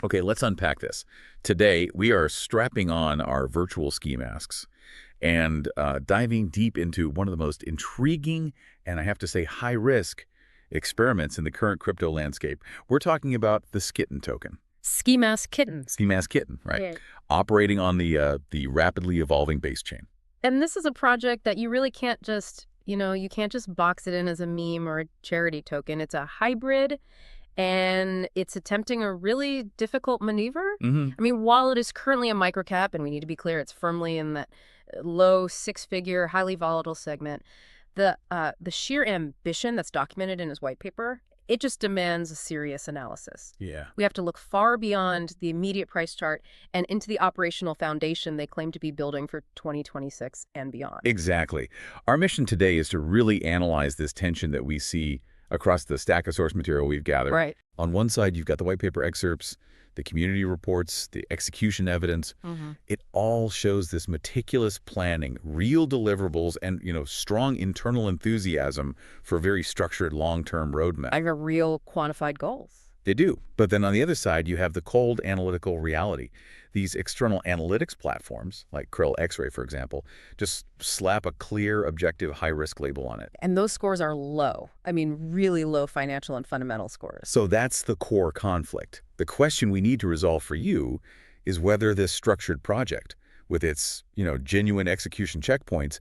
Okay, let's unpack this. Today, we are strapping on our virtual ski masks and diving deep into one of the most intriguing and I have to say high-risk experiments in the current crypto landscape. We're talking about the Skitten token. Ski mask kittens. Ski Mask Kitten, right? Yeah. Operating on the rapidly evolving base chain. And this is a project that you really can't just, you can't just box it in as a meme or a charity token. It's a hybrid, and it's attempting a really difficult maneuver. Mm-hmm. I mean, while it is currently a microcap, and we need to be clear, it's firmly in that low six-figure, highly volatile segment, the sheer ambition that's documented in his white paper, it just demands a serious analysis. Yeah. We have to look far beyond the immediate price chart and into the operational foundation they claim to be building for 2026 and beyond. Exactly. Our mission today is to really analyze this tension that we see across the stack of source material we've gathered. Right. On one side, you've got the white paper excerpts, the community reports, the execution evidence. It all shows this meticulous planning, real deliverables, and, strong internal enthusiasm for a very structured long-term roadmap. I have real quantified goals. They do. But then on the other side, you have the cold analytical reality. These external analytics platforms, like Krill X-Ray, for example, just slap a clear, objective, high-risk label on it. And those scores are low. I mean, really low financial and fundamental scores. So that's the core conflict. The question we need to resolve for you is whether this structured project, with its, genuine execution checkpoints,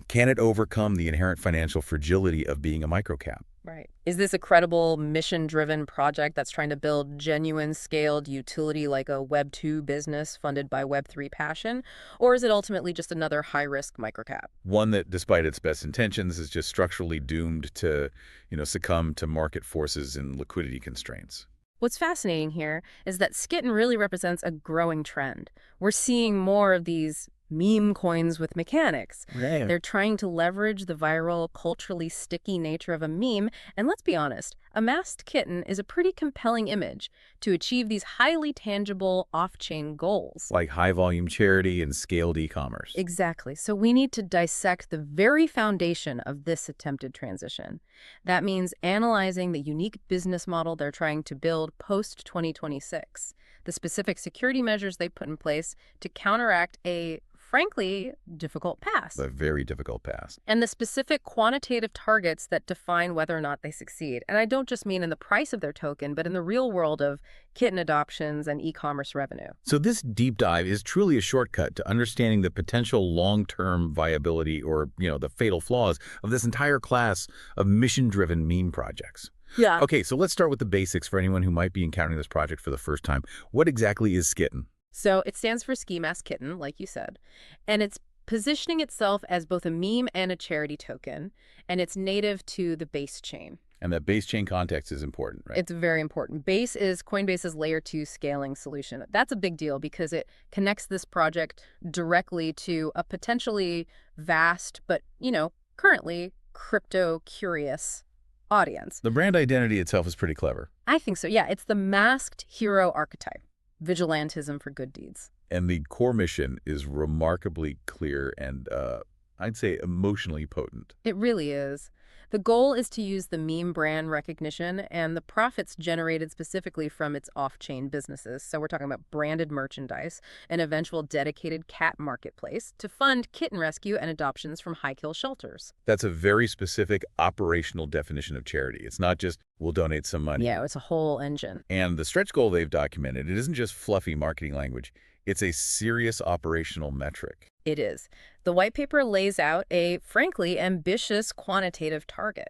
can it overcome the inherent financial fragility of being a microcap? Right. Is this a credible, mission-driven project that's trying to build genuine, scaled utility like a Web 2 business funded by Web 3 passion? Or is it ultimately just another high-risk microcap? One that, despite its best intentions, is just structurally doomed to, succumb to market forces and liquidity constraints. What's fascinating here is that Skitten really represents a growing trend. We're seeing more of these meme coins with mechanics. Right. They're trying to leverage the viral, culturally sticky nature of a meme. And let's be honest, a masked kitten is a pretty compelling image to achieve these highly tangible off-chain goals. Like high-volume charity and scaled e-commerce. Exactly. So we need to dissect the very foundation of this attempted transition. That means analyzing the unique business model they're trying to build post-2026, the specific security measures they put in place to counteract a frankly, difficult past. A very difficult past. And the specific quantitative targets that define whether or not they succeed. And I don't just mean in the price of their token, but in the real world of kitten adoptions and e-commerce revenue. So this deep dive is truly a shortcut to understanding the potential long-term viability or, the fatal flaws of this entire class of mission-driven meme projects. Yeah. Okay, so let's start with the basics for anyone who might be encountering this project for the first time. What exactly is Skitten? So it stands for Ski Mask Kitten, like you said, and it's positioning itself as both a meme and a charity token, and it's native to the Base chain. And that base chain context is important, right? It's very important. Base is Coinbase's layer 2 scaling solution. That's a big deal because it connects this project directly to a potentially vast, but, currently crypto-curious audience. The brand identity itself is pretty clever. I think so. Yeah, it's the masked hero archetype. Vigilantism for good deeds. And the core mission is remarkably clear and, I'd say, emotionally potent. It really is. The goal is to use the meme brand recognition and the profits generated specifically from its off-chain businesses. So we're talking about branded merchandise, an eventual dedicated cat marketplace to fund kitten rescue and adoptions from high-kill shelters. That's a very specific operational definition of charity. It's not just, we'll donate some money. Yeah, it's a whole engine. And the stretch goal they've documented, it isn't just fluffy marketing language. It's a serious operational metric. It is. The white paper lays out a, frankly, ambitious quantitative target.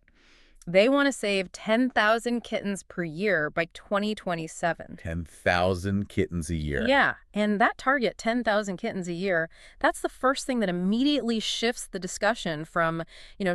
They want to save 10,000 kittens per year by 2027. 10,000 kittens a year. Yeah, and that target, 10,000 kittens a year, that's the first thing that immediately shifts the discussion from,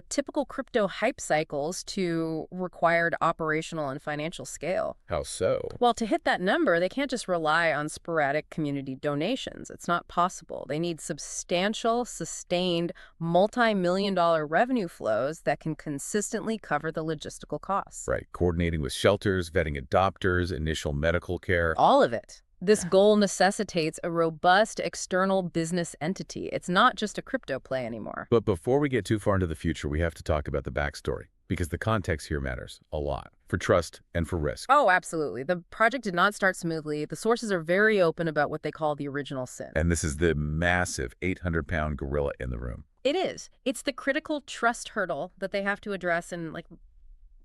typical crypto hype cycles to required operational and financial scale. How so? Well, to hit that number, they can't just rely on sporadic community donations. It's not possible. They need substantial, sustained, multi-million-dollar revenue flows that can consistently cover the logistical costs. Right. Coordinating with shelters, vetting adopters, initial medical care. All of it. This goal necessitates a robust external business entity. It's not just a crypto play anymore. But before we get too far into the future, we have to talk about the backstory, because the context here matters a lot. for trust and for risk. Oh, absolutely. The project did not start smoothly. The sources are very open about what they call the original sin. And this is the massive 800-pound gorilla in the room. It is. It's the critical trust hurdle that they have to address in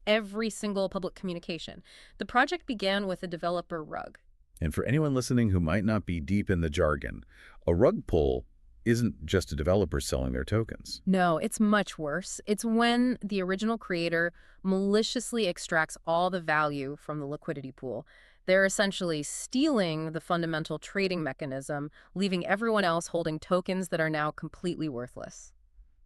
every single public communication. The project began with a developer rug. And for anyone listening who might not be deep in the jargon, a rug pull isn't just a developer selling their tokens. No, it's much worse. It's when the original creator maliciously extracts all the value from the liquidity pool. They're essentially stealing the fundamental trading mechanism, leaving everyone else holding tokens that are now completely worthless.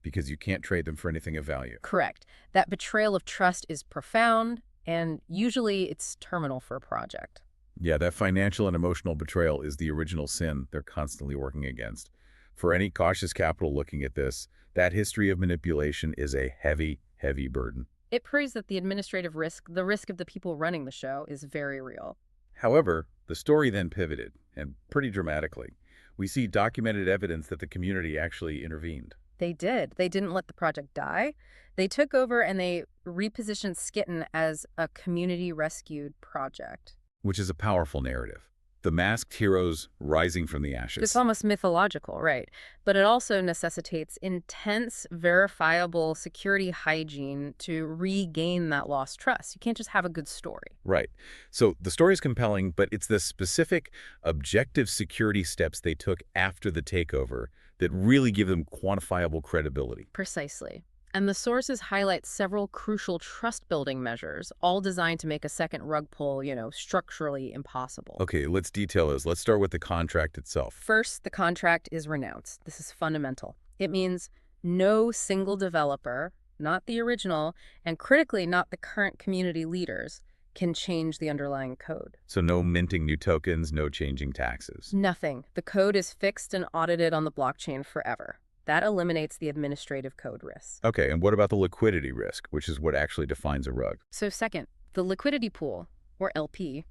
Because you can't trade them for anything of value. Correct. That betrayal of trust is profound, and usually it's terminal for a project. Yeah, that financial and emotional betrayal is the original sin they're constantly working against. For any cautious capital looking at this, that history of manipulation is a heavy, heavy burden. It proves that the administrative risk, the risk of the people running the show, is very real. However, the story then pivoted, and pretty dramatically. We see documented evidence that the community actually intervened. They did. They didn't let the project die. They took over and they repositioned Skitten as a community-rescued project. Which is a powerful narrative. The masked heroes rising from the ashes. It's almost mythological, right? But it also necessitates intense, verifiable security hygiene to regain that lost trust. You can't just have a good story. Right. So the story is compelling, but it's the specific, objective security steps they took after the takeover that really give them quantifiable credibility. Precisely. And the sources highlight several crucial trust-building measures, all designed to make a second rug pull, structurally impossible. Okay, let's detail those. Let's start with the contract itself. First, the contract is renounced. This is fundamental. It means no single developer, not the original, and critically not the current community leaders, can change the underlying code. So no minting new tokens, no changing taxes. Nothing. The code is fixed and audited on the blockchain forever. That eliminates the administrative code risk. Okay, and what about the liquidity risk, which is what actually defines a rug? So second, the liquidity pool, or LP,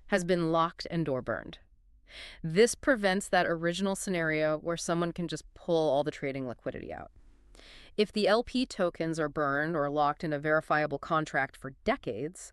has been locked and door burned. This prevents that original scenario where someone can just pull all the trading liquidity out. If the LP tokens are burned or locked in a verifiable contract for decades,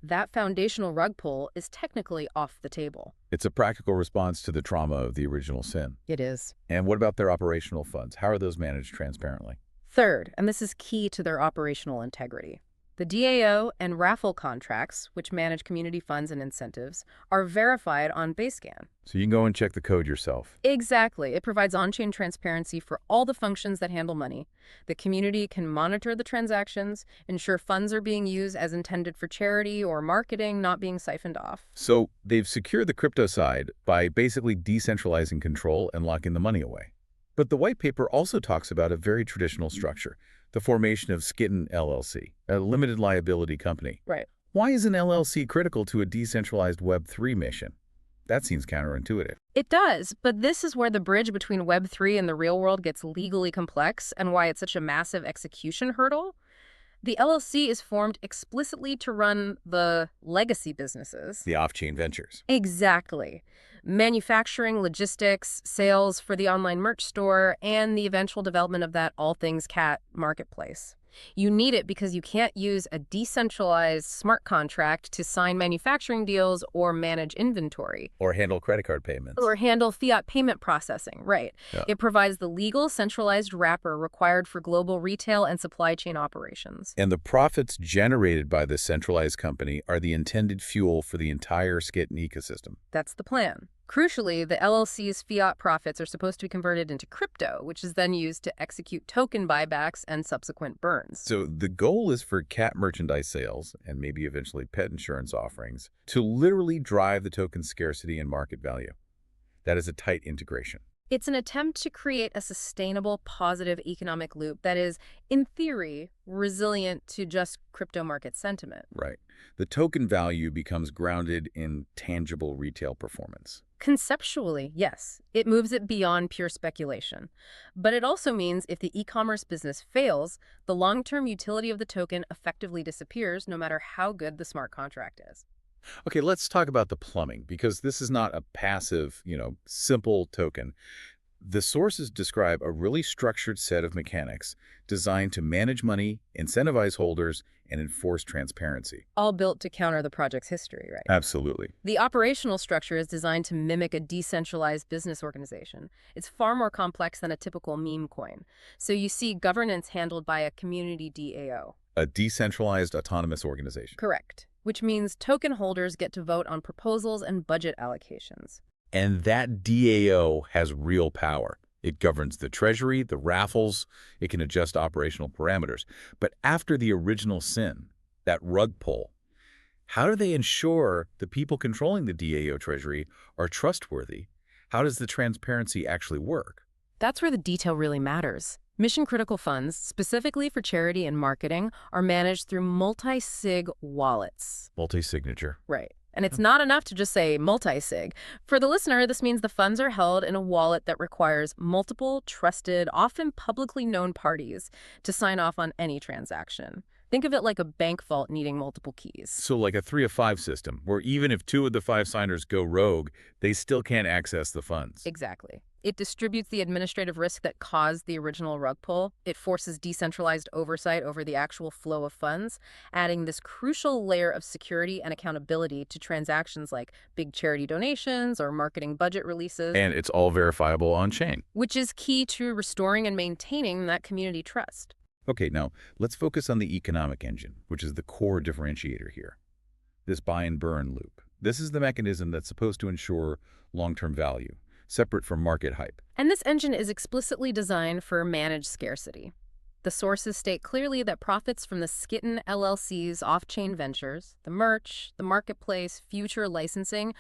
that foundational rug pull is technically off the table. It's a practical response to the trauma of the original sin. It is. And what about their operational funds? How are those managed transparently? Third, and this is key to their operational integrity, the DAO and raffle contracts, which manage community funds and incentives, are verified on Basecamp. So you can go and check the code yourself. Exactly. It provides on-chain transparency for all the functions that handle money. The community can monitor the transactions, ensure funds are being used as intended for charity or marketing, not being siphoned off. So they've secured the crypto side by basically decentralizing control and locking the money away. But the white paper also talks about a very traditional structure, the formation of Skitten LLC, a limited liability company. Right. Why is an LLC critical to a decentralized Web3 mission? That seems counterintuitive. It does, but this is where the bridge between Web3 and the real world gets legally complex and why it's such a massive execution hurdle. The LLC is formed explicitly to run the legacy businesses. The off-chain ventures. Exactly. Manufacturing, logistics, sales for the online merch store, and the eventual development of that all things cat marketplace. You need it because you can't use a decentralized smart contract to sign manufacturing deals or manage inventory. Or handle credit card payments. Or handle fiat payment processing, right. Yeah. It provides the legal centralized wrapper required for global retail and supply chain operations. And the profits generated by this centralized company are the intended fuel for the entire Skitten ecosystem. That's the plan. Crucially, the LLC's fiat profits are supposed to be converted into crypto, which is then used to execute token buybacks and subsequent burns. So the goal is for cat merchandise sales, and maybe eventually pet insurance offerings, to literally drive the token's scarcity and market value. That is a tight integration. It's an attempt to create a sustainable, positive economic loop that is, in theory, resilient to just crypto market sentiment. Right. The token value becomes grounded in tangible retail performance. Conceptually, yes, it moves it beyond pure speculation. But it also means if the e-commerce business fails, the long-term utility of the token effectively disappears no matter how good the smart contract is. Okay, let's talk about the plumbing, because this is not a passive, simple token. The sources describe a really structured set of mechanics designed to manage money, incentivize holders, and enforce transparency. All built to counter the project's history, right? Absolutely. The operational structure is designed to mimic a decentralized business organization. It's far more complex than a typical meme coin. So you see governance handled by a community DAO. A decentralized autonomous organization. Correct. Which means token holders get to vote on proposals and budget allocations. And that DAO has real power. It governs the treasury, the raffles, it can adjust operational parameters. But after the original sin, that rug pull, how do they ensure the people controlling the DAO treasury are trustworthy? How does the transparency actually work? That's where the detail really matters. Mission-critical funds, specifically for charity and marketing, are managed through multi-sig wallets. Multi-signature. Right. And it's not enough to just say multi-sig. For the listener, this means the funds are held in a wallet that requires multiple, trusted, often publicly known parties to sign off on any transaction. Think of it like a bank vault needing multiple keys. So like a 3 of 5 system, where even if 2 of the 5 signers go rogue, they still can't access the funds. Exactly. It distributes the administrative risk that caused the original rug pull. It forces decentralized oversight over the actual flow of funds, adding this crucial layer of security and accountability to transactions like big charity donations or marketing budget releases. And it's all verifiable on-chain. Which is key to restoring and maintaining that community trust. Okay, now let's focus on the economic engine, which is the core differentiator here. This buy and burn loop. This is the mechanism that's supposed to ensure long-term value, separate from market hype. And this engine is explicitly designed for managed scarcity. The sources state clearly that profits from the Skitten LLC's off-chain ventures, the merch, the marketplace, future licensing,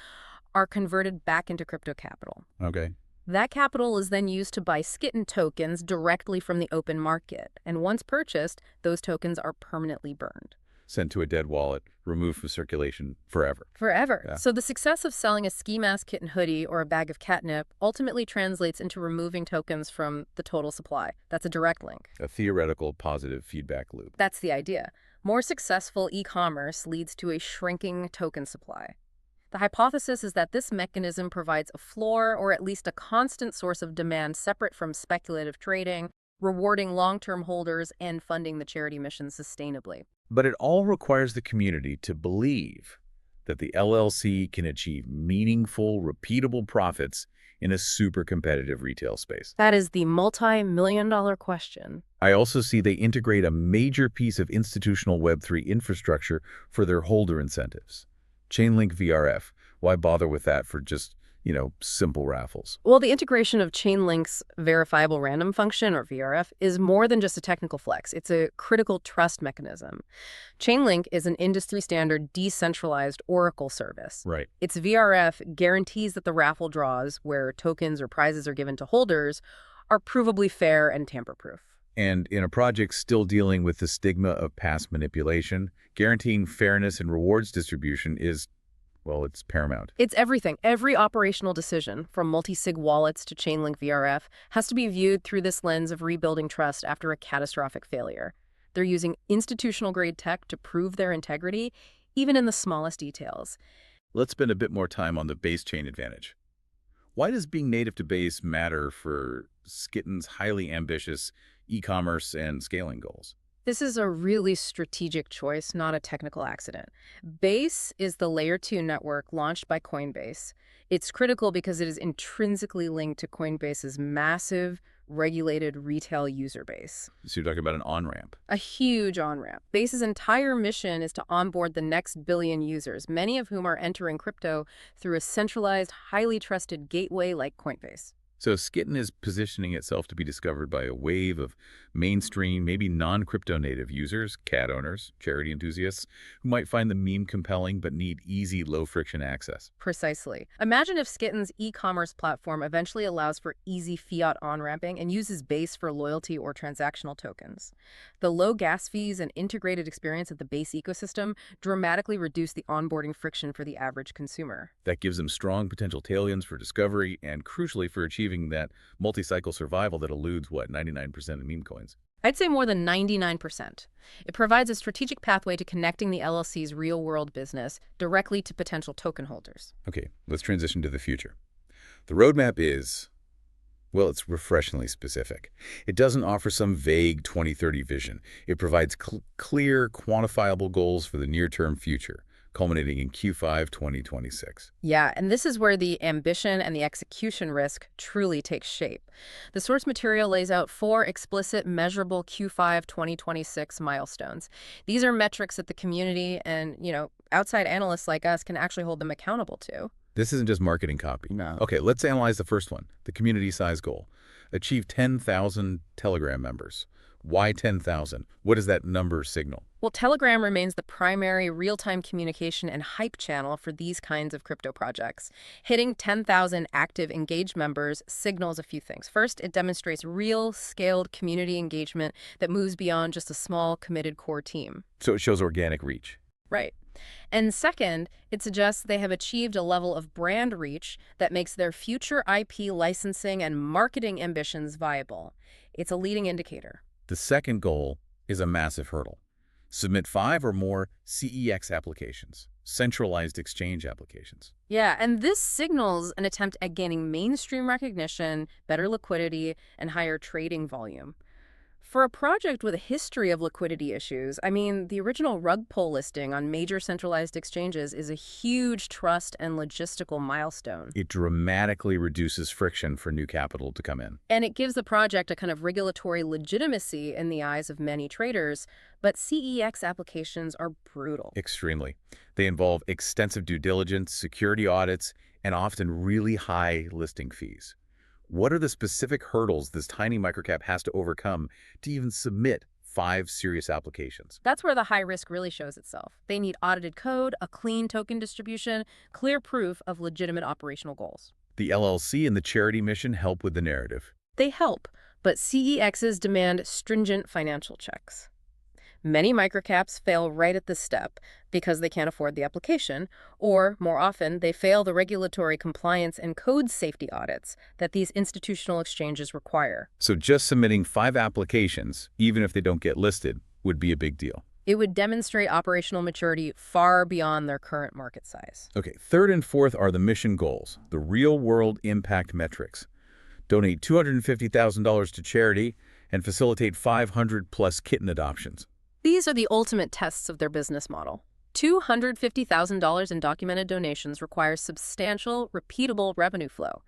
are converted back into crypto capital. Okay. That capital is then used to buy Skitten tokens directly from the open market. And once purchased, those tokens are permanently burned. Sent to a dead wallet, removed from circulation forever. Forever. Yeah. So the success of selling a ski mask kitten hoodie or a bag of catnip ultimately translates into removing tokens from the total supply. That's a direct link. A theoretical positive feedback loop. That's the idea. More successful e-commerce leads to a shrinking token supply. The hypothesis is that this mechanism provides a floor or at least a constant source of demand separate from speculative trading, rewarding long-term holders and funding the charity mission sustainably. But it all requires the community to believe that the LLC can achieve meaningful, repeatable profits in a super competitive retail space. That is the multi-million-dollar question. I also see they integrate a major piece of institutional Web3 infrastructure for their holder incentives. Chainlink VRF. Why bother with that for just, simple raffles? Well, the integration of Chainlink's verifiable random function, or VRF, is more than just a technical flex. It's a critical trust mechanism. Chainlink is an industry-standard decentralized Oracle service. Right. Its VRF guarantees that the raffle draws, where tokens or prizes are given to holders, are provably fair and tamper-proof. And in a project still dealing with the stigma of past manipulation, guaranteeing fairness and rewards distribution is, well, it's paramount. It's everything. Every operational decision, from multi-sig wallets to Chainlink VRF, has to be viewed through this lens of rebuilding trust after a catastrophic failure. They're using institutional-grade tech to prove their integrity, even in the smallest details. Let's spend a bit more time on the base chain advantage. Why does being native to Base matter for Skitten's highly ambitious e-commerce and scaling goals? This is a really strategic choice, not a technical accident. Base is the Layer 2 network launched by Coinbase. It's critical because it is intrinsically linked to Coinbase's massive, regulated retail user base. So you're talking about an on-ramp. A huge on-ramp. Base's entire mission is to onboard the next billion users, many of whom are entering crypto through a centralized, highly trusted gateway like Coinbase. So Skitten is positioning itself to be discovered by a wave of mainstream, maybe non-crypto native users, cat owners, charity enthusiasts, who might find the meme compelling but need easy, low-friction access. Precisely. Imagine if Skitten's e-commerce platform eventually allows for easy fiat on-ramping and uses Base for loyalty or transactional tokens. The low gas fees and integrated experience of the Base ecosystem dramatically reduce the onboarding friction for the average consumer. That gives them strong potential tailwinds for discovery and, crucially, for achieving that multi-cycle survival that eludes, 99% of meme coins? I'd say more than 99%. It provides a strategic pathway to connecting the LLC's real-world business directly to potential token holders. Okay, let's transition to the future. The roadmap is Well, it's refreshingly specific. It doesn't offer some vague 2030 vision. It provides clear, quantifiable goals for the near-term future, culminating in Q5 2026. Yeah, and this is where the ambition and the execution risk truly takes shape. The source material lays out 4 explicit, measurable Q5 2026 milestones. These are metrics that the community and, outside analysts like us can actually hold them accountable to. This isn't just marketing copy. No. Okay, let's analyze the first one, the community size goal. Achieve 10,000 Telegram members. Why 10,000? What does that number signal? Well, Telegram remains the primary real-time communication and hype channel for these kinds of crypto projects. Hitting 10,000 active engaged members signals a few things. First, it demonstrates real, scaled community engagement that moves beyond just a small, committed core team. So it shows organic reach. Right. And second, it suggests they have achieved a level of brand reach that makes their future IP licensing and marketing ambitions viable. It's a leading indicator. The second goal is a massive hurdle. Submit 5 or more CEX applications, centralized exchange applications. Yeah, and this signals an attempt at gaining mainstream recognition, better liquidity, and higher trading volume. For a project with a history of liquidity issues, the original rug pull listing on major centralized exchanges is a huge trust and logistical milestone. It dramatically reduces friction for new capital to come in. And it gives the project a kind of regulatory legitimacy in the eyes of many traders, but CEX applications are brutal. Extremely. They involve extensive due diligence, security audits, and often really high listing fees. What are the specific hurdles this tiny microcap has to overcome to even submit 5 serious applications? That's where the high risk really shows itself. They need audited code, a clean token distribution, clear proof of legitimate operational goals. The LLC and the charity mission help with the narrative. They help, but CEXs demand stringent financial checks. Many microcaps fail right at this step because they can't afford the application, or, more often, they fail the regulatory compliance and code safety audits that these institutional exchanges require. So just submitting 5 applications, even if they don't get listed, would be a big deal. It would demonstrate operational maturity far beyond their current market size. Okay, third and fourth are the mission goals, the real-world impact metrics. Donate $250,000 to charity and facilitate 500-plus kitten adoptions. These are the ultimate tests of their business model. $250,000 in documented donations requires substantial, repeatable revenue flow.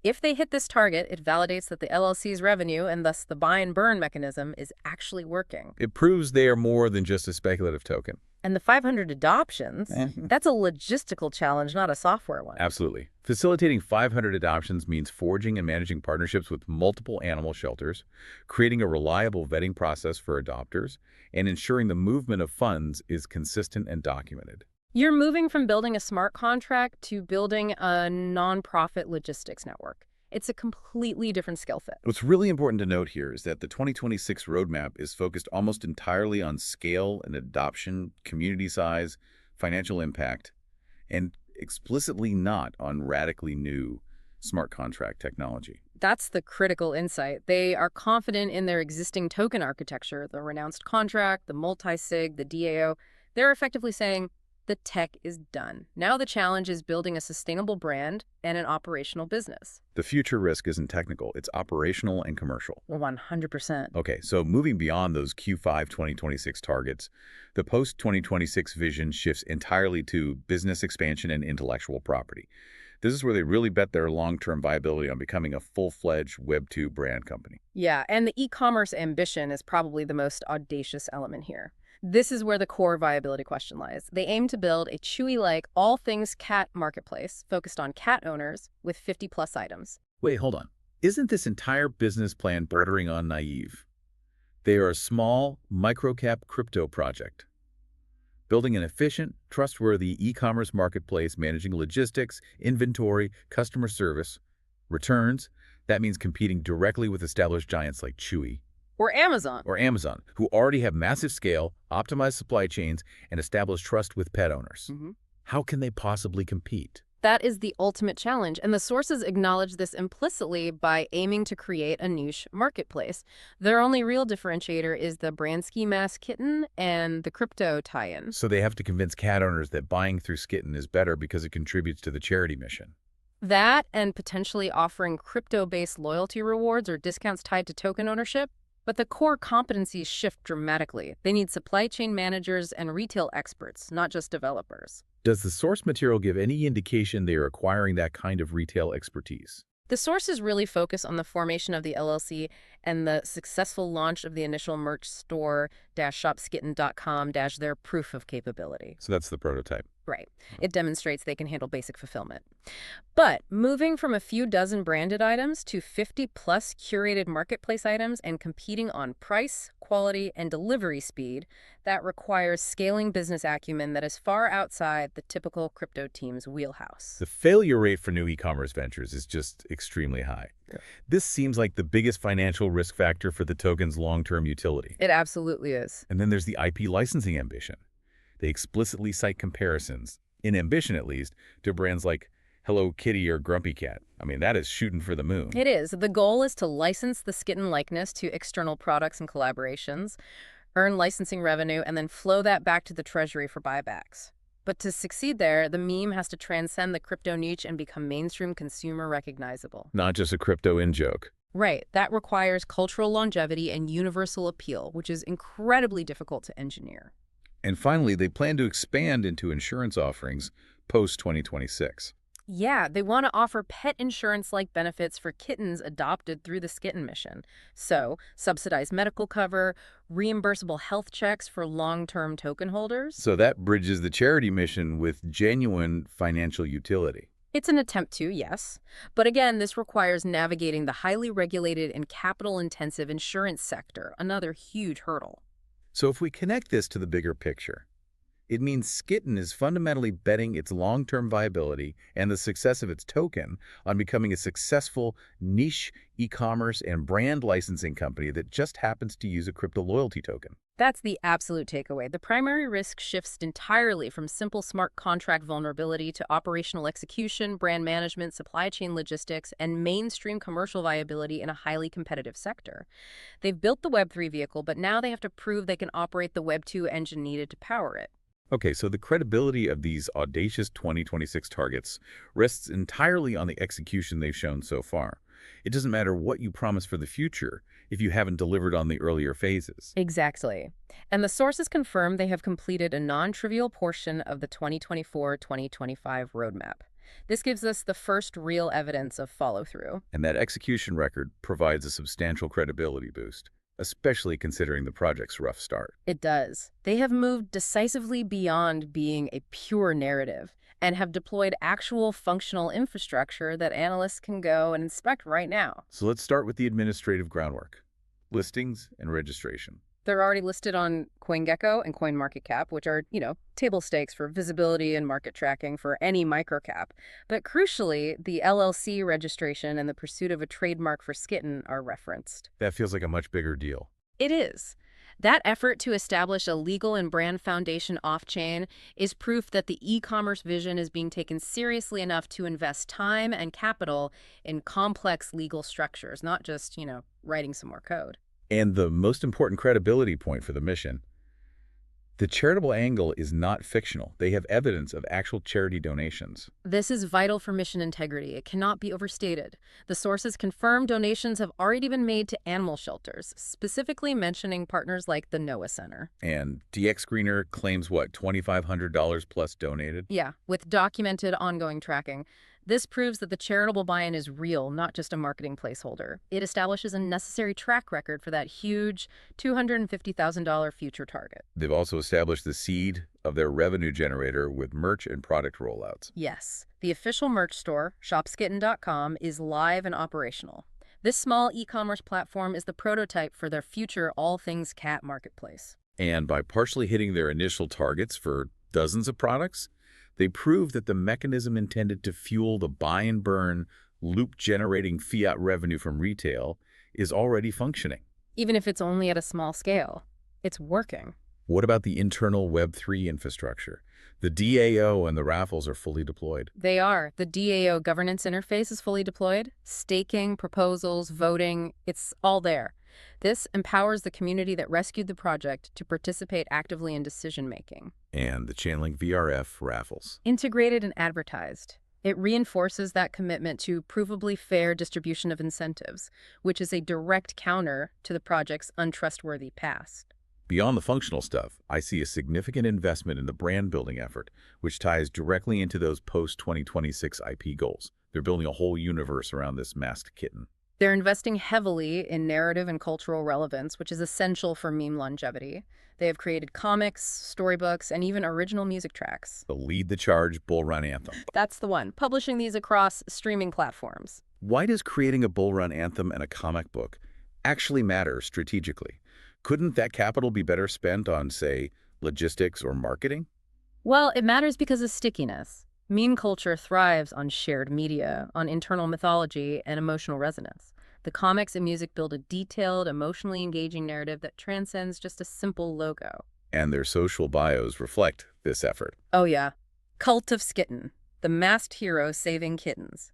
If they hit this target, it validates that the LLC's revenue, and thus the buy and burn mechanism, is actually working. It proves they are more than just a speculative token. And the 500 adoptions, that's a logistical challenge, not a software one. Absolutely. Facilitating 500 adoptions means forging and managing partnerships with multiple animal shelters, creating a reliable vetting process for adopters, and ensuring the movement of funds is consistent and documented. You're moving from building a smart contract to building a nonprofit logistics network. It's a completely different skill set. What's really important to note here is that the 2026 roadmap is focused almost entirely on scale and adoption, community size, financial impact, and explicitly not on radically new smart contract technology. That's the critical insight. They are confident in their existing token architecture, the renounced contract, the multi-sig, the DAO. They're effectively saying, the tech is done. Now the challenge is building a sustainable brand and an operational business. The future risk isn't technical, it's operational and commercial. Well, 100%. Okay, so moving beyond those Q5 2026 targets, the post-2026 vision shifts entirely to business expansion and intellectual property. This is where they really bet their long-term viability on becoming a full-fledged Web2 brand company. Yeah, and the e-commerce ambition is probably the most audacious element here. This is where the core viability question lies. They aim to build a Chewy-like all-things-cat marketplace focused on cat owners with 50-plus items. Wait, hold on. Isn't this entire business plan bordering on naive? They are a small, micro-cap crypto project, building an efficient, trustworthy e-commerce marketplace managing logistics, inventory, customer service, returns. That means competing directly with established giants like Chewy. Or Amazon, who already have massive scale, optimized supply chains, and established trust with pet owners. How can they possibly compete? That is the ultimate challenge, and the sources acknowledge this implicitly by aiming to create a niche marketplace. Their only real differentiator is the brand ski mask kitten and the crypto tie-in. So they have to convince cat owners that buying through Skitten is better because it contributes to the charity mission. That and potentially offering crypto-based loyalty rewards or discounts tied to token ownership. But the core competencies shift dramatically. They need supply chain managers and retail experts, not just developers. Does the source material give any indication they are acquiring that kind of retail expertise? The sources really focus on the formation of the LLC and the successful launch of the initial merch store-shopskitten.com their proof of capability. So that's the prototype. Right. It demonstrates they can handle basic fulfillment. But moving from a few dozen branded items to 50-plus curated marketplace items and competing on price, quality, and delivery speed, that requires scaling business acumen that is far outside the typical crypto team's wheelhouse. The failure rate for new e-commerce ventures is just extremely high. Yeah. This seems like the biggest financial risk factor for the token's long-term utility. It absolutely is. And then there's the IP licensing ambition. They explicitly cite comparisons, in ambition at least, to brands like Hello Kitty or Grumpy Cat. I mean, that is shooting for the moon. It is. The goal is to license the Skitten likeness to external products and collaborations, earn licensing revenue, and then flow that back to the treasury for buybacks. But to succeed there, the meme has to transcend the crypto niche and become mainstream consumer recognizable. Not just a crypto in-joke. Right. That requires cultural longevity and universal appeal, which is incredibly difficult to engineer. And finally, they plan to expand into insurance offerings post-2026. Yeah, they want to offer pet insurance-like benefits for kittens adopted through the Skitten mission. So, subsidized medical cover, reimbursable health checks for long-term token holders. So that bridges the charity mission with genuine financial utility. It's an attempt to, yes. But again, this requires navigating the highly regulated and capital-intensive insurance sector, another huge hurdle. So if we connect this to the bigger picture, it means Skitten is fundamentally betting its long-term viability and the success of its token on becoming a successful niche e-commerce and brand licensing company that just happens to use a crypto loyalty token. That's the absolute takeaway. The primary risk shifts entirely from simple smart contract vulnerability to operational execution, brand management, supply chain logistics, and mainstream commercial viability in a highly competitive sector. They've built the Web3 vehicle, but now they have to prove they can operate the Web2 engine needed to power it. Okay, so the credibility of these audacious 2026 targets rests entirely on the execution they've shown so far. It doesn't matter what you promise for the future if you haven't delivered on the earlier phases. Exactly. And the sources confirm they have completed a non-trivial portion of the 2024-2025 roadmap. This gives us the first real evidence of follow-through. And that execution record provides a substantial credibility boost, especially considering the project's rough start. It does. They have moved decisively beyond being a pure narrative and have deployed actual functional infrastructure that analysts can go and inspect right now. So let's start with the administrative groundwork, listings and registration. They're already listed on CoinGecko and CoinMarketCap, which are, table stakes for visibility and market tracking for any microcap. But crucially, the LLC registration and the pursuit of a trademark for Skitten are referenced. That feels like a much bigger deal. It is. That effort to establish a legal and brand foundation off-chain is proof that the e-commerce vision is being taken seriously enough to invest time and capital in complex legal structures, not just, writing some more code. And the most important credibility point for the mission, the charitable angle is not fictional. They have evidence of actual charity donations. This is vital for mission integrity. It cannot be overstated. The sources confirm donations have already been made to animal shelters, specifically mentioning partners like the Noah Center. And DX Greener claims, what, $2,500 plus donated? Yeah, with documented ongoing tracking. This proves that the charitable buy-in is real, not just a marketing placeholder. It establishes a necessary track record for that huge $250,000 future target. They've also established the seed of their revenue generator with merch and product rollouts. Yes, the official merch store, shopskitten.com, is live and operational. This small e-commerce platform is the prototype for their future all things cat marketplace. And by partially hitting their initial targets for dozens of products, they prove that the mechanism intended to fuel the buy and burn, loop-generating fiat revenue from retail is already functioning. Even if it's only at a small scale, it's working. What about the internal Web3 infrastructure? The DAO and the raffles are fully deployed. They are. The DAO governance interface is fully deployed. Staking, proposals, voting, it's all there. This empowers the community that rescued the project to participate actively in decision-making. And the Chainlink VRF raffles. Integrated and advertised. It reinforces that commitment to provably fair distribution of incentives, which is a direct counter to the project's untrustworthy past. Beyond the functional stuff, I see a significant investment in the brand-building effort, which ties directly into those post-2026 IP goals. They're building a whole universe around this masked kitten. They're investing heavily in narrative and cultural relevance, which is essential for meme longevity. They have created comics, storybooks, and even original music tracks. The Lead the Charge Bull Run anthem. That's the one, publishing these across streaming platforms. Why does creating a Bull Run anthem and a comic book actually matter strategically? Couldn't that capital be better spent on, say, logistics or marketing? Well, it matters because of stickiness. Meme culture thrives on shared media, on internal mythology, and emotional resonance. The comics and music build a detailed, emotionally engaging narrative that transcends just a simple logo. And their social bios reflect this effort. Oh yeah. Cult of Skitten, the masked hero saving kittens.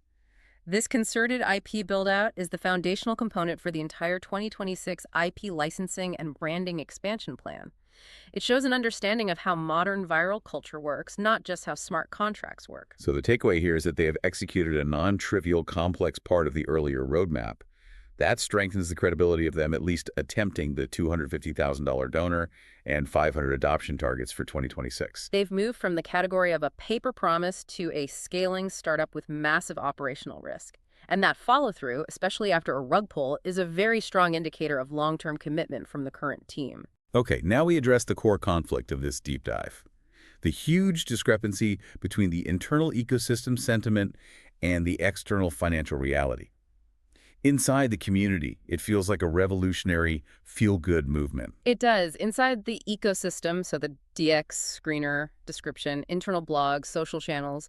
This concerted IP build-out is the foundational component for the entire 2026 IP licensing and branding expansion plan. It shows an understanding of how modern viral culture works, not just how smart contracts work. So the takeaway here is that they have executed a non-trivial, complex part of the earlier roadmap. That strengthens the credibility of them at least attempting the $250,000 donor and 500 adoption targets for 2026. They've moved from the category of a paper promise to a scaling startup with massive operational risk. And that follow-through, especially after a rug pull, is a very strong indicator of long-term commitment from the current team. Okay, now we address the core conflict of this deep dive. The huge discrepancy between the internal ecosystem sentiment and the external financial reality. Inside the community, it feels like a revolutionary, feel-good movement. It does. Inside the ecosystem, so the DX, screener, description, internal blogs, social channels,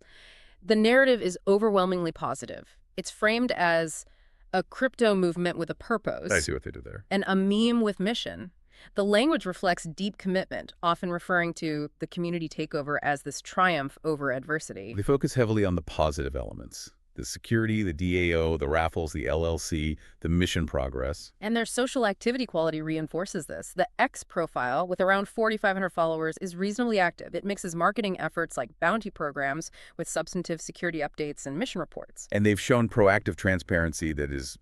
the narrative is overwhelmingly positive. It's framed as a crypto movement with a purpose. I see what they did there. And a meme with mission. The language reflects deep commitment, often referring to the community takeover as this triumph over adversity. They focus heavily on the positive elements. The security, the DAO, the raffles, the LLC, the mission progress. And their social activity quality reinforces this. The X profile, with around 4,500 followers, is reasonably active. It mixes marketing efforts like bounty programs with substantive security updates and mission reports. And they've shown proactive transparency that is,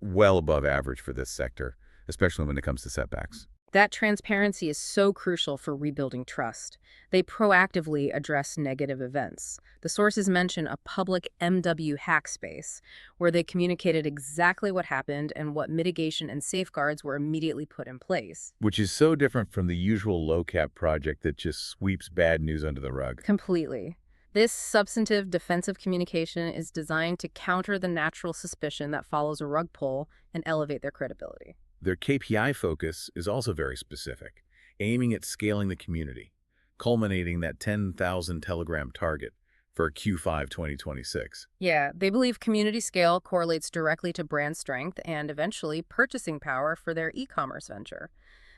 well above average for this sector, especially when it comes to setbacks. That transparency is so crucial for rebuilding trust. They proactively address negative events. The sources mention a public MW hack space, where they communicated exactly what happened and what mitigation and safeguards were immediately put in place. Which is so different from the usual low-cap project that just sweeps bad news under the rug. Completely. This substantive defensive communication is designed to counter the natural suspicion that follows a rug pull and elevate their credibility. Their KPI focus is also very specific, aiming at scaling the community, culminating that 10,000 Telegram target for Q5 2026. Yeah, they believe community scale correlates directly to brand strength and eventually purchasing power for their e-commerce venture.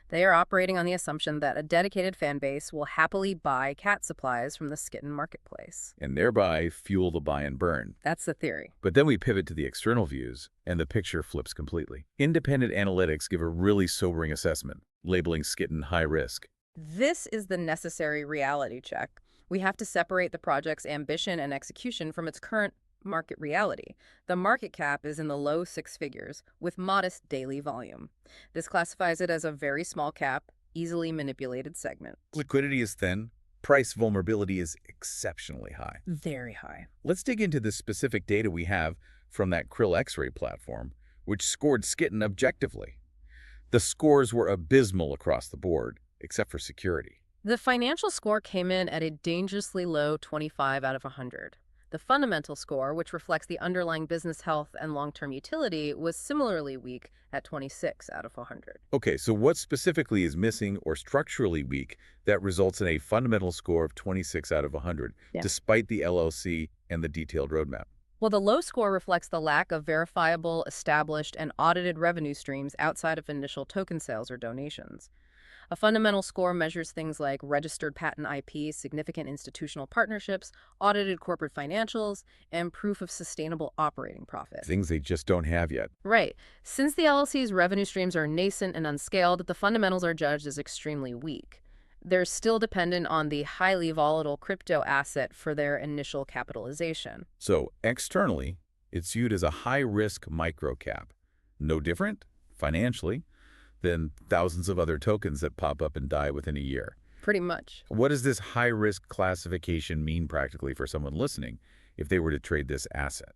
They are operating on the assumption that a dedicated fan base will happily buy cat supplies from the Skitten marketplace. And thereby fuel the buy and burn. That's the theory. But then we pivot to the external views, and the picture flips completely. Independent analytics give a really sobering assessment, labeling Skitten high risk. This is the necessary reality check. We have to separate the project's ambition and execution from its current market reality. The market cap is in the low six figures, with modest daily volume. This classifies it as a very small cap, easily manipulated segment. Liquidity is thin. Price vulnerability is exceptionally high. Very high. Let's dig into the specific data we have from that Krill X-ray platform, which scored Skitten objectively. The scores were abysmal across the board, except for security. The financial score came in at a dangerously low 25 out of 100. The fundamental score, which reflects the underlying business health and long-term utility, was similarly weak at 26 out of 100. Okay, so what specifically is missing or structurally weak that results in a fundamental score of 26 out of 100, despite the LLC and the detailed roadmap? Well, the low score reflects the lack of verifiable, established, and audited revenue streams outside of initial token sales or donations. A fundamental score measures things like registered patent IP, significant institutional partnerships, audited corporate financials, and proof of sustainable operating profit. Things they just don't have yet. Right. Since the LLC's revenue streams are nascent and unscaled, the fundamentals are judged as extremely weak. They're still dependent on the highly volatile crypto asset for their initial capitalization. So externally, it's viewed as a high-risk microcap. No different, financially, than thousands of other tokens that pop up and die within a year. Pretty much. What does this high-risk classification mean practically for someone listening if they were to trade this asset?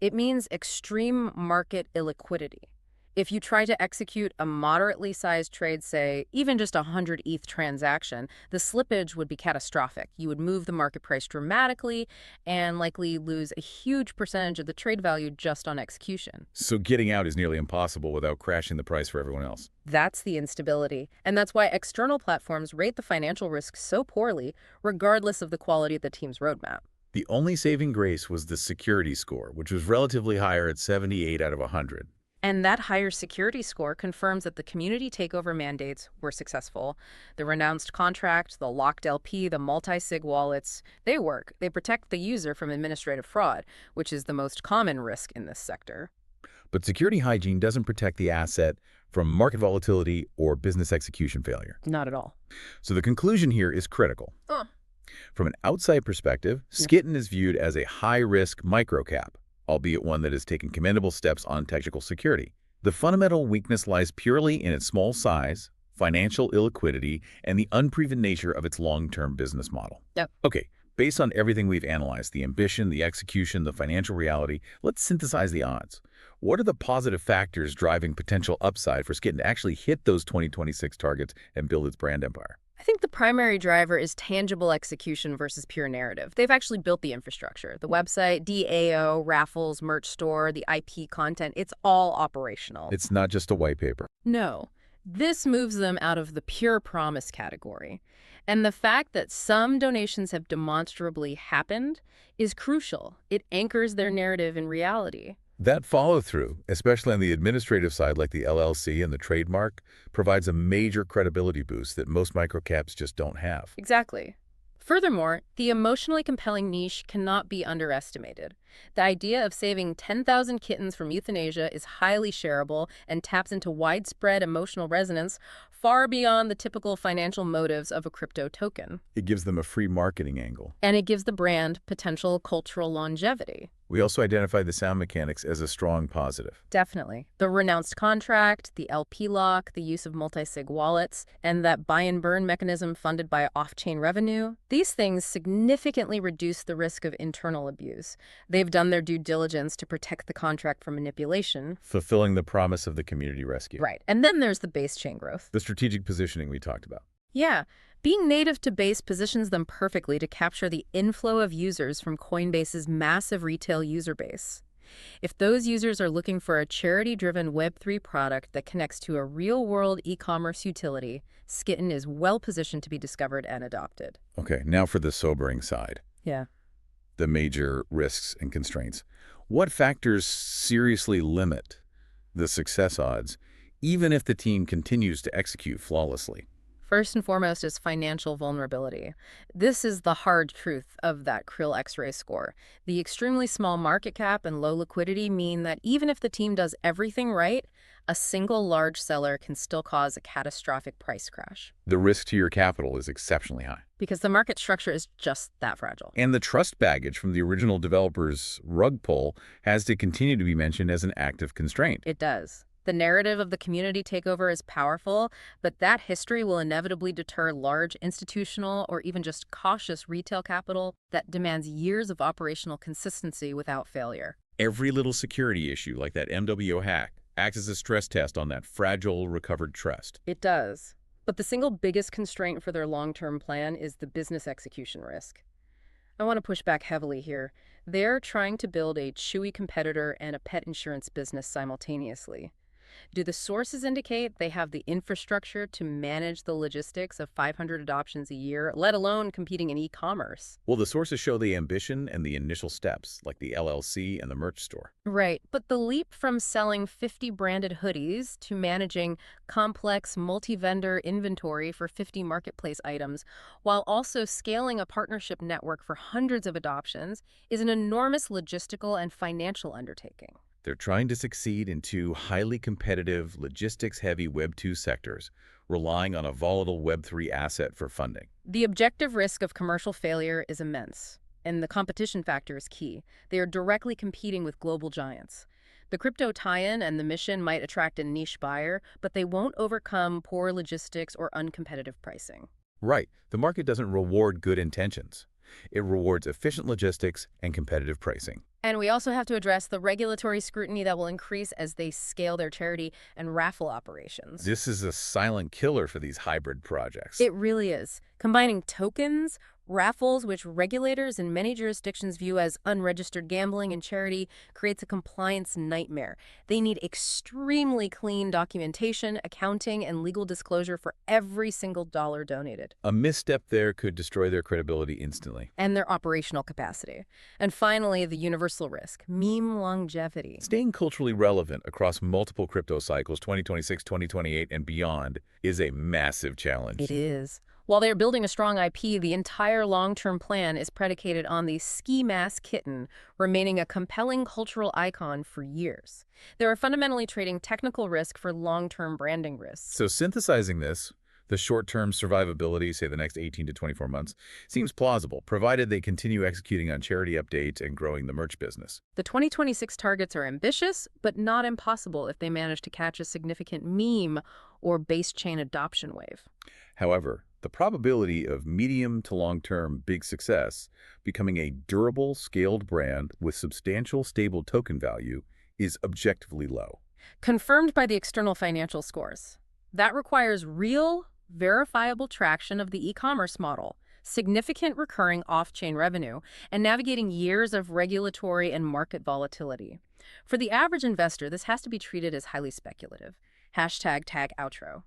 It means extreme market illiquidity. If you try to execute a moderately sized trade, say, even just a 100 ETH transaction, the slippage would be catastrophic. You would move the market price dramatically and likely lose a huge percentage of the trade value just on execution. So getting out is nearly impossible without crashing the price for everyone else. That's the instability. And that's why external platforms rate the financial risk so poorly, regardless of the quality of the team's roadmap. The only saving grace was the security score, which was relatively higher at 78 out of 100. And that higher security score confirms that the community takeover mandates were successful. The renounced contract, the locked LP, the multi-sig wallets, they work. They protect the user from administrative fraud, which is the most common risk in this sector. But security hygiene doesn't protect the asset from market volatility or business execution failure. Not at all. So the conclusion here is critical. From an outside perspective, Skitton is viewed as a high-risk microcap, albeit one that has taken commendable steps on technical security. The fundamental weakness lies purely in its small size, financial illiquidity, and the unproven nature of its long-term business model. Yep. Okay, based on everything we've analyzed, the ambition, the execution, the financial reality, let's synthesize the odds. What are the positive factors driving potential upside for Skitton to actually hit those 2026 targets and build its brand empire? I think the primary driver is tangible execution versus pure narrative. They've actually built the infrastructure. The website, DAO, raffles, merch store, the IP content, it's all operational. It's not just a white paper. No. This moves them out of the pure promise category. And the fact that some donations have demonstrably happened is crucial. It anchors their narrative in reality. That follow-through, especially on the administrative side like the LLC and the trademark, provides a major credibility boost that most microcaps just don't have. Exactly. Furthermore, the emotionally compelling niche cannot be underestimated. The idea of saving 10,000 kittens from euthanasia is highly shareable and taps into widespread emotional resonance far beyond the typical financial motives of a crypto token. It gives them a free marketing angle. And it gives the brand potential cultural longevity. We also identified the sound mechanics as a strong positive. Definitely. The renounced contract, the LP lock, the use of multi-sig wallets, and that buy and burn mechanism funded by off-chain revenue, these things significantly reduce the risk of internal abuse. They've done their due diligence to protect the contract from manipulation. Fulfilling the promise of the community rescue. Right. And then there's the base chain growth. The strategic positioning we talked about. Yeah. Being native to Base positions them perfectly to capture the inflow of users from Coinbase's massive retail user base. If those users are looking for a charity-driven Web3 product that connects to a real-world e-commerce utility, Skitton is well-positioned to be discovered and adopted. Okay, now for the sobering side. Yeah. The major risks and constraints. What factors seriously limit the success odds, even if the team continues to execute flawlessly? First and foremost is financial vulnerability. This is the hard truth of that Krill X-ray score. The extremely small market cap and low liquidity mean that even if the team does everything right, a single large seller can still cause a catastrophic price crash. The risk to your capital is exceptionally high. Because the market structure is just that fragile. And the trust baggage from the original developer's rug pull has to continue to be mentioned as an active constraint. It does. The narrative of the community takeover is powerful, but that history will inevitably deter large institutional or even just cautious retail capital that demands years of operational consistency without failure. Every little security issue, like that MWO hack, acts as a stress test on that fragile, recovered trust. It does. But the single biggest constraint for their long-term plan is the business execution risk. I want to push back heavily here. They're trying to build a Chewy competitor and a pet insurance business simultaneously. Do the sources indicate they have the infrastructure to manage the logistics of 500 adoptions a year, let alone competing in e-commerce? Well, the sources show the ambition and the initial steps, like the LLC and the merch store. Right, but the leap from selling 50 branded hoodies to managing complex multi-vendor inventory for 50 marketplace items, while also scaling a partnership network for hundreds of adoptions, is an enormous logistical and financial undertaking. They're trying to succeed in two highly competitive, logistics-heavy Web 2 sectors, relying on a volatile Web 3 asset for funding. The objective risk of commercial failure is immense, and the competition factor is key. They are directly competing with global giants. The crypto tie-in and the mission might attract a niche buyer, but they won't overcome poor logistics or uncompetitive pricing. Right. The market doesn't reward good intentions. It rewards efficient logistics and competitive pricing. And we also have to address the regulatory scrutiny that will increase as they scale their charity and raffle operations. This is a silent killer for these hybrid projects. It really is. Combining tokens, raffles, which regulators in many jurisdictions view as unregistered gambling, and charity, creates a compliance nightmare. They need extremely clean documentation, accounting, and legal disclosure for every single dollar donated. A misstep there could destroy their credibility instantly. And their operational capacity. And finally, the universal risk, meme longevity. Staying culturally relevant across multiple crypto cycles, 2026, 2028, and beyond, is a massive challenge. It is. While they're building a strong IP, the entire long-term plan is predicated on the ski mask kitten remaining a compelling cultural icon for years. They are fundamentally trading technical risk for long-term branding risks. So synthesizing this, the short-term survivability, say the next 18 to 24 months, seems plausible, provided they continue executing on charity updates and growing the merch business. The 2026 targets are ambitious, but not impossible if they manage to catch a significant meme or base chain adoption wave. However, the probability of medium to long-term big success becoming a durable, scaled brand with substantial, stable token value is objectively low. Confirmed by the external financial scores. That requires real, verifiable traction of the e-commerce model, significant recurring off-chain revenue, and navigating years of regulatory and market volatility. For the average investor, this has to be treated as highly speculative. #tag outro.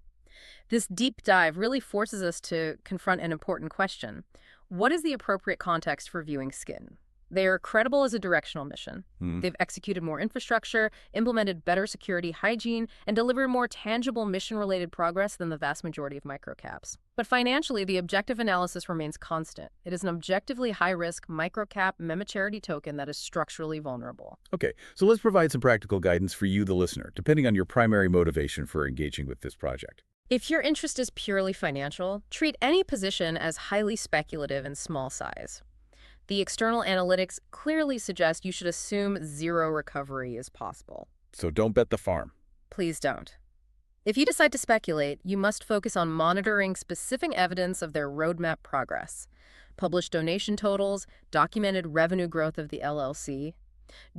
This deep dive really forces us to confront an important question. What is the appropriate context for viewing Skin? They are credible as a directional mission. They've executed more infrastructure, implemented better security hygiene, and delivered more tangible mission-related progress than the vast majority of microcaps. But financially, the objective analysis remains constant. It is an objectively high-risk microcap meme-charity token that is structurally vulnerable. Okay, so let's provide some practical guidance for you, the listener, depending on your primary motivation for engaging with this project. If your interest is purely financial, treat any position as highly speculative and small size. The external analytics clearly suggest you should assume zero recovery is possible. So don't bet the farm. Please don't. If you decide to speculate, you must focus on monitoring specific evidence of their roadmap progress. Published donation totals, documented revenue growth of the LLC.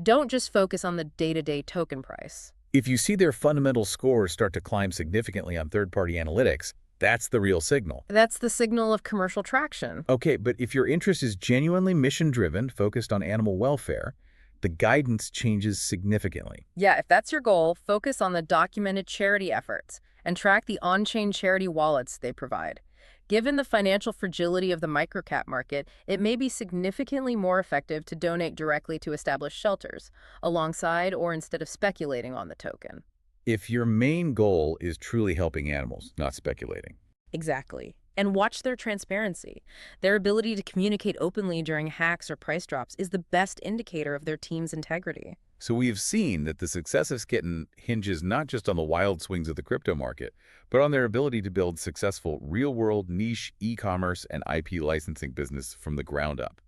Don't just focus on the day-to-day token price. If you see their fundamental scores start to climb significantly on third-party analytics, that's the real signal. That's the signal of commercial traction. Okay, but if your interest is genuinely mission-driven, focused on animal welfare, the guidance changes significantly. Yeah, if that's your goal, focus on the documented charity efforts and track the on-chain charity wallets they provide. Given the financial fragility of the microcap market, it may be significantly more effective to donate directly to established shelters, alongside or instead of speculating on the token. If your main goal is truly helping animals, not speculating. Exactly. And watch their transparency. Their ability to communicate openly during hacks or price drops is the best indicator of their team's integrity. So we have seen that the success of Skitten hinges not just on the wild swings of the crypto market, but on their ability to build successful real-world niche e-commerce and IP licensing business from the ground up.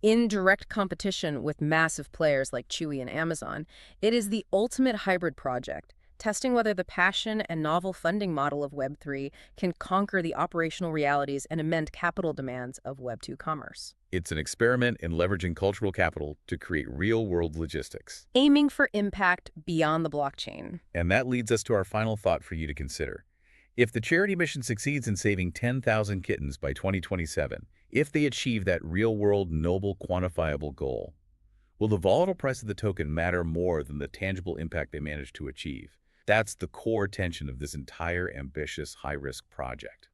In direct competition with massive players like Chewy and Amazon, it is the ultimate hybrid project, testing whether the passion and novel funding model of Web3 can conquer the operational realities and immense capital demands of Web2 commerce. It's an experiment in leveraging cultural capital to create real-world logistics. Aiming for impact beyond the blockchain. And that leads us to our final thought for you to consider. If the charity mission succeeds in saving 10,000 kittens by 2027, if they achieve that real-world, noble, quantifiable goal, will the volatile price of the token matter more than the tangible impact they managed to achieve? That's the core tension of this entire ambitious, high-risk project.